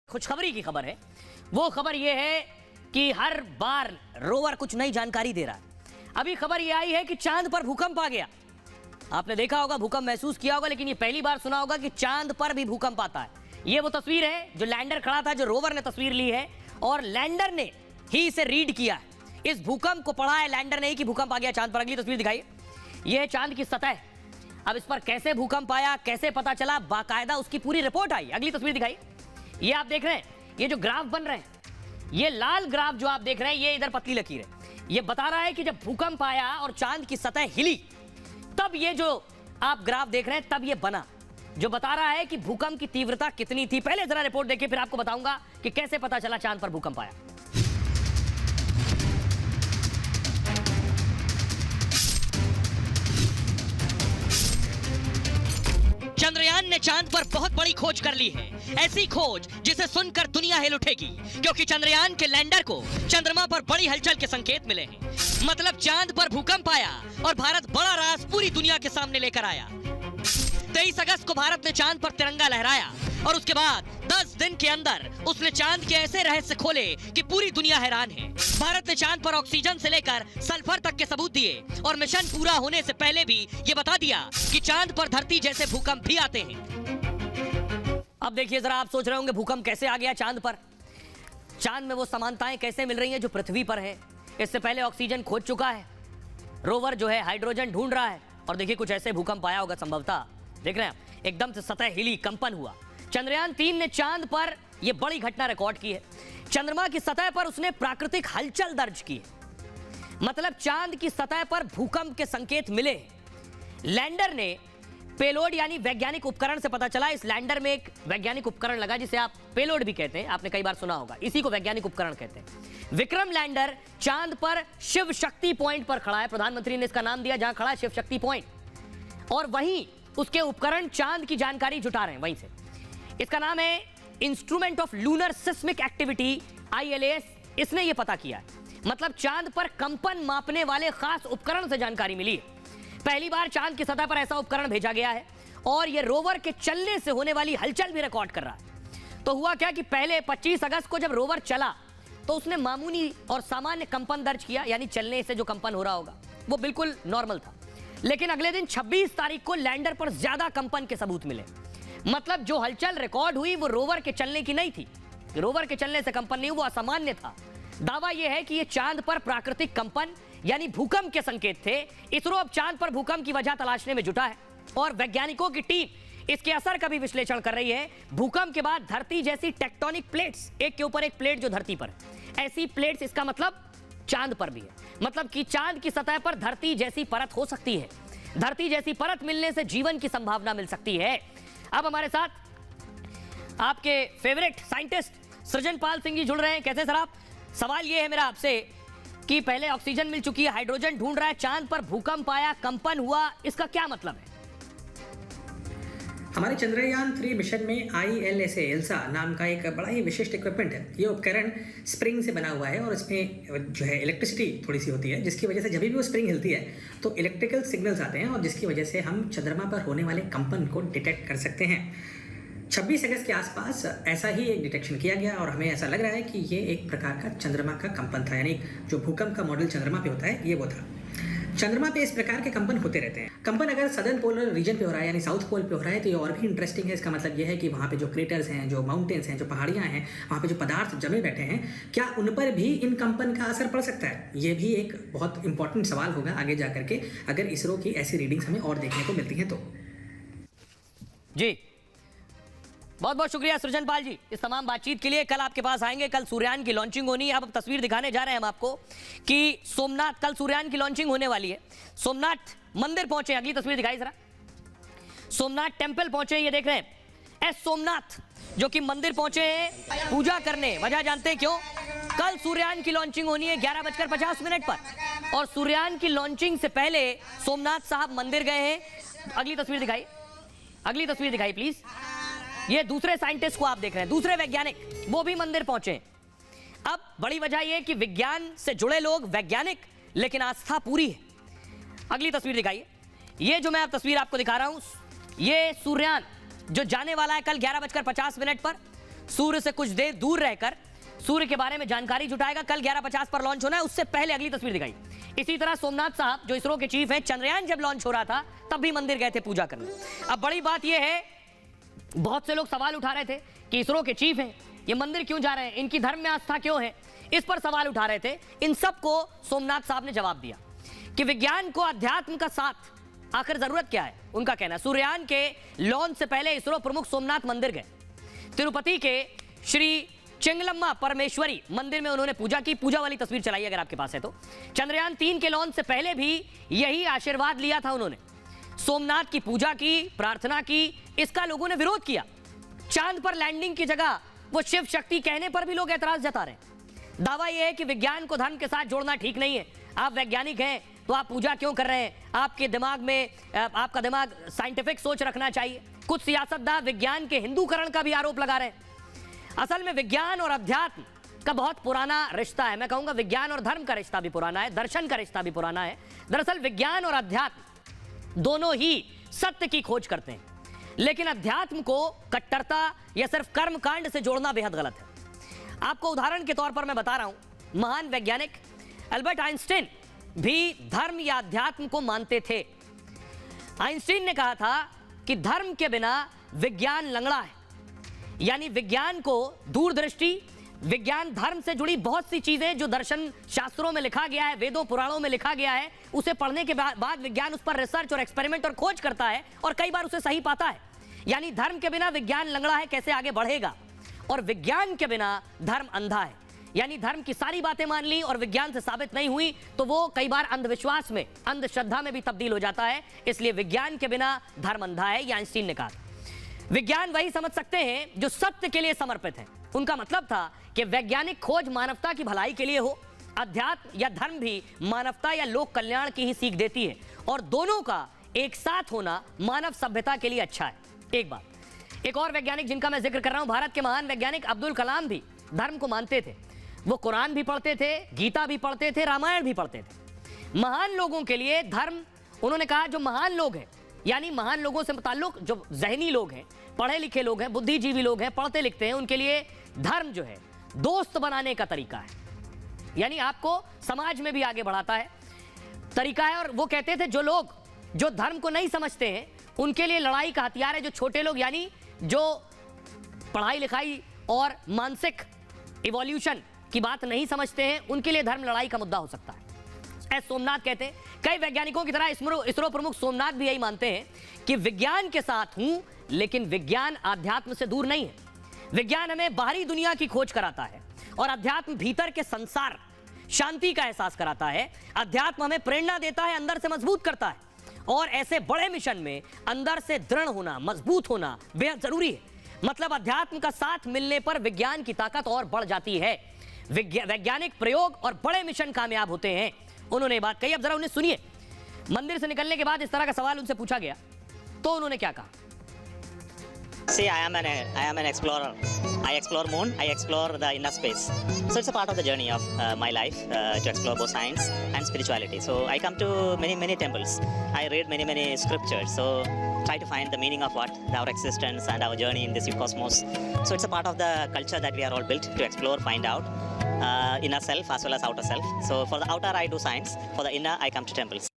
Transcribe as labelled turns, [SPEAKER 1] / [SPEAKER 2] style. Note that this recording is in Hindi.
[SPEAKER 1] खुशखबरी की खबर है। वो खबर ये है कि हर बार रोवर कुछ नई जानकारी दे रहा है। अभी खबर ये आई है कि चांद पर भूकंप आ गया। आपने देखा होगा, भूकंप महसूस किया होगा, लेकिन ये पहली बार सुना होगा कि चांद पर भी भूकंप आता है। ये वो तस्वीर है जो लैंडर खड़ा था, जो रोवर ने तस्वीर ली है और लैंडर ने ही इसे रीड किया है। इस भूकंप को पढ़ा है लैंडर ने ही कि भूकंप आ गया चांद पर। अगली तस्वीर दिखाइए। यह है चांद की सतह। अब इस पर कैसे भूकंप आया, कैसे पता चला, बाकायदा उसकी पूरी रिपोर्ट आई। अगली तस्वीर दिखाइए। ये आप देख रहे हैं, ये जो ग्राफ बन रहे हैं, ये लाल ग्राफ जो आप देख रहे हैं, ये इधर पतली लकीर है। ये बता रहा है कि जब भूकंप आया और चांद की सतह हिली, तब ये जो आप ग्राफ देख रहे हैं, तब ये बना, जो बता रहा है कि भूकंप की तीव्रता कितनी थी। पहले जरा रिपोर्ट देखिए, फिर आपको बताऊंगा कि कैसे पता चला चांद पर भूकंप आया। चंद्रयान ने चांद पर बहुत बड़ी खोज कर ली है। ऐसी खोज जिसे सुनकर दुनिया हिल उठेगी, क्योंकि चंद्रयान के लैंडर को चंद्रमा पर बड़ी हलचल के संकेत मिले हैं। मतलब चांद पर भूकंप आया और भारत बड़ा राज पूरी दुनिया के सामने लेकर आया। 23 अगस्त को भारत ने चांद पर तिरंगा लहराया और उसके बाद 10 दिन के अंदर उसने चांद के ऐसे रहस्य खोले कि पूरी दुनिया हैरान है। भारत ने चांद पर ऑक्सीजन से लेकर सल्फर तक के सबूत दिए और मिशन पूरा होने से पहले भी ये बता दिया कि चांद पर धरती जैसे भूकंप भी आते हैं। अब देखिए जरा, आप सोच रहे होंगे भूकंप कैसे आ गया चांद पर, चांद में वो समानताएं कैसे मिल रही हैं जो पृथ्वी पर है। इससे पहले ऑक्सीजन खोज चुका है, रोवर जो है हाइड्रोजन ढूंढ रहा है, और देखिए कुछ ऐसे भूकंप आया होगा संभवतः। देख रहे हैं आप, एकदम से सतह हिली, कंपन हुआ। चंद्रयान 3 ने चांद पर यह बड़ी घटना रिकॉर्ड की है। चंद्रमा की सतह पर उसने प्राकृतिक हलचल दर्ज की है। मतलब चांद की सतह पर भूकंप के संकेत मिले। लैंडर ने पेलोड यानी वैज्ञानिक उपकरण से पता चला। इस लैंडर में एक वैज्ञानिक उपकरण लगा जिसे आप पेलोड भी कहते हैं, आपने कई बार सुना होगा, इसी को वैज्ञानिक उपकरण कहते हैं। विक्रम लैंडर चांद पर शिव शक्ति पॉइंट पर खड़ा है। प्रधानमंत्री ने इसका नाम दिया जहां खड़ा है शिव शक्ति पॉइंट, और वहीं उसके उपकरण चांद की जानकारी जुटा रहे हैं वहीं से। इसका नाम है instrument of lunar seismic activity, ILAS। इसने यह पता किया, मतलब चांद पर कंपन मापने वाले खास उपकरण से जानकारी मिली है। पहली बार चांद की सतह पर ऐसा उपकरण भेजा गया है और यह रोवर के चलने से होने वाली हलचल भी रिकॉर्ड कर रहा है। तो हुआ क्या कि पहले 25 अगस्त को जब रोवर चला तो उसने मामूली और सामान्य कंपन दर्ज किया, यानी चलने से जो कंपन हो रहा होगा वो बिल्कुल नॉर्मल था। लेकिन अगले दिन 26 तारीख को लैंडर पर ज्यादा कंपन के सबूत मिले। मतलब जो हलचल रिकॉर्ड हुई वो रोवर के चलने की नहीं थी। रोवर के चलने से कंपन नहीं, वो असामान्य था। दावा यह है कि ये चांद पर प्राकृतिक कंपन यानी भूकंप के संकेत थे। इसरो अब चांद पर भूकंप की वजह तलाशने में जुटा है और वैज्ञानिकों की टीम इसके असर का भी विश्लेषण कर रही है। भूकंप के बाद धरती जैसी टेक्टोनिक प्लेट्स, एक के ऊपर एक प्लेट जो धरती पर, ऐसी प्लेट्स, इसका मतलब चांद पर भी है। मतलब कि चांद की सतह पर धरती जैसी परत हो सकती है। धरती जैसी परत मिलने से जीवन की संभावना मिल सकती है। अब हमारे साथ आपके फेवरेट साइंटिस्ट सृजनपाल सिंह जी जुड़ रहे हैं। कैसे सर आप? सवाल ये है मेरा आपसे कि पहले ऑक्सीजन मिल चुकी है, हाइड्रोजन ढूंढ रहा है, चांद पर भूकंप आया, कंपन हुआ, इसका क्या मतलब है?
[SPEAKER 2] हमारे चंद्रयान 3 मिशन में ILSA एल्सा नाम का एक बड़ा ही विशिष्ट इक्विपमेंट है। ये उपकरण स्प्रिंग से बना हुआ है और इसमें जो है इलेक्ट्रिसिटी थोड़ी सी होती है, जिसकी वजह से जब भी वो स्प्रिंग हिलती है तो इलेक्ट्रिकल सिग्नल्स आते हैं और जिसकी वजह से हम चंद्रमा पर होने वाले कंपन को डिटेक्ट कर सकते हैं। 26 अगस्त के आसपास ऐसा ही एक डिटेक्शन किया गया और हमें ऐसा लग रहा है कि ये एक प्रकार का चंद्रमा का कंपन था, यानी जो भूकंप का मॉडल चंद्रमा पे होता है ये वो था। चंद्रमा पे इस प्रकार के कंपन होते रहते हैं। कंपन अगर सदर्न पोलर रीजन पे हो रहा है यानी साउथ पोल पे हो रहा है तो ये और भी इंटरेस्टिंग है। इसका मतलब ये है कि वहाँ पे जो क्रेटर्स हैं, जो माउंटेन्स हैं, जो पहाड़ियाँ हैं, वहाँ पे जो पदार्थ जमे बैठे हैं, क्या उन पर भी इन कंपन का असर पड़ सकता है? ये भी एक बहुत इंपॉर्टेंट सवाल होगा आगे जा करके, अगर इसरो की ऐसी रीडिंग्स हमें और देखने को मिलती हैं तो।
[SPEAKER 1] जी बहुत बहुत शुक्रिया सृजनपाल जी इस तमाम बातचीत के लिए। कल आपके पास आएंगे, कल सूर्ययान की लॉन्चिंग होनी है। अब तस्वीर दिखाने जा रहे हैं हम आपको कि सोमनाथ, कल सूर्ययान की लॉन्चिंग होने वाली है। सोमनाथ मंदिर पहुंचे, अगली तस्वीर दिखाई जरा। सोमनाथ टेंपल पहुंचे, ये देख रहे हैं सोमनाथ जो कि मंदिर पहुंचे हैं पूजा करने। वजह जानते हैं क्यों? कल सूर्ययान की लॉन्चिंग होनी है 11:50 पर, और सूर्ययान की लॉन्चिंग से पहले सोमनाथ साहब मंदिर गए हैं। अगली तस्वीर दिखाई, अगली तस्वीर दिखाई प्लीज। ये दूसरे साइंटिस्ट को आप देख रहे हैं, दूसरे वैज्ञानिक, वो भी मंदिर पहुंचे। अब बड़ी वजह यह कि विज्ञान से जुड़े लोग वैज्ञानिक, लेकिन आस्था पूरी है। अगली तस्वीर दिखाइए। ये जो मैं आप तस्वीर आपको दिखा रहा हूं, ये सूर्ययान जो जाने वाला है कल 11:50 पर। सूर्य से कुछ देर दूर रहकर सूर्य के बारे में जानकारी जुटाएगा। कल 11:50 पर लॉन्च होना है, उससे पहले अगली तस्वीर दिखाई। इसी तरह सोमनाथ साहब जो इसरो के चीफ हैं, चंद्रयान जब लॉन्च हो रहा था तब भी मंदिर गए थे पूजा करने। अब बड़ी बात यह है, बहुत से लोग सवाल उठा रहे थे कि इसरो के चीफ हैं, ये मंदिर क्यों जा रहे हैं, इनकी धर्म में आस्था क्यों है, इस पर सवाल उठा रहे थे। इन सबको सोमनाथ साहब ने जवाब दिया कि विज्ञान को अध्यात्म का साथ आखिर जरूरत क्या है। उनका कहना है सूर्ययान के लॉन्च से पहले इसरो प्रमुख सोमनाथ मंदिर गए। तिरुपति के श्री चिंगलम्मा परमेश्वरी मंदिर में उन्होंने पूजा की। पूजा वाली तस्वीर चलाई अगर आपके पास है तो। चंद्रयान 3 के लॉन्च से पहले भी यही आशीर्वाद लिया था उन्होंने। सोमनाथ की पूजा की, प्रार्थना की, इसका लोगों ने विरोध किया। चांद पर लैंडिंग की जगह वो शिव शक्ति कहने पर भी लोग ऐतराज जता रहे हैं। दावा यह है कि विज्ञान को धर्म के साथ जोड़ना ठीक नहीं है। आप वैज्ञानिक हैं तो आप पूजा क्यों कर रहे हैं, आपके दिमाग में आपका दिमाग साइंटिफिक सोच रखना चाहिए। कुछ सियासतदान विज्ञान के हिंदूकरण का भी आरोप लगा रहे हैं। असल में विज्ञान और अध्यात्म का बहुत पुराना रिश्ता है। मैं कहूंगा विज्ञान और धर्म का रिश्ता भी पुराना है, दर्शन का रिश्ता भी पुराना है। दरअसल विज्ञान और अध्यात्म दोनों ही सत्य की खोज करते हैं, लेकिन अध्यात्म को कट्टरता या सिर्फ कर्म कांड से जोड़ना बेहद गलत है। आपको उदाहरण के तौर पर मैं बता रहा हूं, महान वैज्ञानिक अल्बर्ट आइंस्टीन भी धर्म या अध्यात्म को मानते थे। आइंस्टीन ने कहा था कि धर्म के बिना विज्ञान लंगड़ा है। यानी विज्ञान को दूरदृष्टि, विज्ञान धर्म से जुड़ी बहुत सी चीजें जो दर्शन शास्त्रों में लिखा गया है, वेदों पुराणों में लिखा गया है, उसे पढ़ने के बाद विज्ञान उस पर रिसर्च और एक्सपेरिमेंट और खोज करता है और कई बार उसे सही पाता है। यानी धर्म के बिना विज्ञान लंगड़ा है, कैसे आगे बढ़ेगा। और विज्ञान के बिना धर्म अंधा है। यानी धर्म की सारी बातें मान ली और विज्ञान से साबित नहीं हुई तो वो कई बार अंधविश्वास में, अंधश्रद्धा में भी तब्दील हो जाता है। इसलिए विज्ञान के बिना धर्म अंधा है, ये आइंस्टीन ने कहा। विज्ञान वही समझ सकते हैं जो सत्य के लिए समर्पित है। उनका मतलब था कि वैज्ञानिक खोज मानवता की भलाई के लिए हो, अध्यात्म या धर्म भी मानवता या लोक कल्याण की ही सीख देती है, और दोनों का एक साथ होना मानव सभ्यता के लिए अच्छा है। एक बात, एक और वैज्ञानिक जिनका मैं जिक्र कर रहा हूं, भारत के महान वैज्ञानिक अब्दुल कलाम भी धर्म को मानते थे। वो कुरान भी पढ़ते थे, गीता भी पढ़ते थे, रामायण भी पढ़ते थे। महान लोगों के लिए धर्म, उन्होंने कहा जो महान लोग हैं, यानी महान लोगों से मुताल्लुक जो ज़हनी लोग हैं, पढ़े लिखे लोग हैं, बुद्धिजीवी लोग हैं, पढ़ते लिखते हैं, उनके लिए धर्म जो है दोस्त बनाने का तरीका है। यानी आपको समाज में भी आगे बढ़ाता है तरीका है। और वो कहते थे जो लोग जो धर्म को नहीं समझते हैं उनके लिए लड़ाई का हथियार है। जो छोटे लोग यानी जो पढ़ाई लिखाई और मानसिक इवोल्यूशन की बात नहीं समझते हैं, उनके लिए धर्म लड़ाई का मुद्दा हो सकता है। सोमनाथ कहते हैं, कई वैज्ञानिकों की तरह इसरो प्रमुख सोमनाथ भी यही मानते हैं कि विज्ञान के साथ हूं, लेकिन विज्ञान आध्यात्म से दूर नहीं है। विज्ञान हमें बाहरी दुनिया की खोज कराता है और अध्यात्म भीतर के संसार, शांति का एहसास कराता है। अध्यात्म हमें प्रेरणा देता है, अंदर से मजबूत करता है। और ऐसे बड़े मिशन में अंदर से दृढ़ होना, मजबूत होना बेहद जरूरी है। मतलब अध्यात्म का साथ मिलने पर विज्ञान की ताकत और बढ़ जाती है। वैज्ञानिक प्रयोग और बड़े मिशन कामयाब होते हैं। उन्होंने बात कही, अब जरा उन्हें सुनिए। मंदिर से निकलने के बाद इस तरह का सवाल उनसे पूछा गया तो उन्होंने क्या कहा।
[SPEAKER 3] See, I am an explorer. I explore moon. I explore the inner space. So it's a part of the journey of my life to explore both science and spirituality. So I come to many temples. I read many scriptures. So try to find the meaning of what our existence and our journey in this cosmos. So it's a part of the culture that we are all built to explore, find out inner self as well as outer self. So for the outer, I do science. For the inner, I come to temples.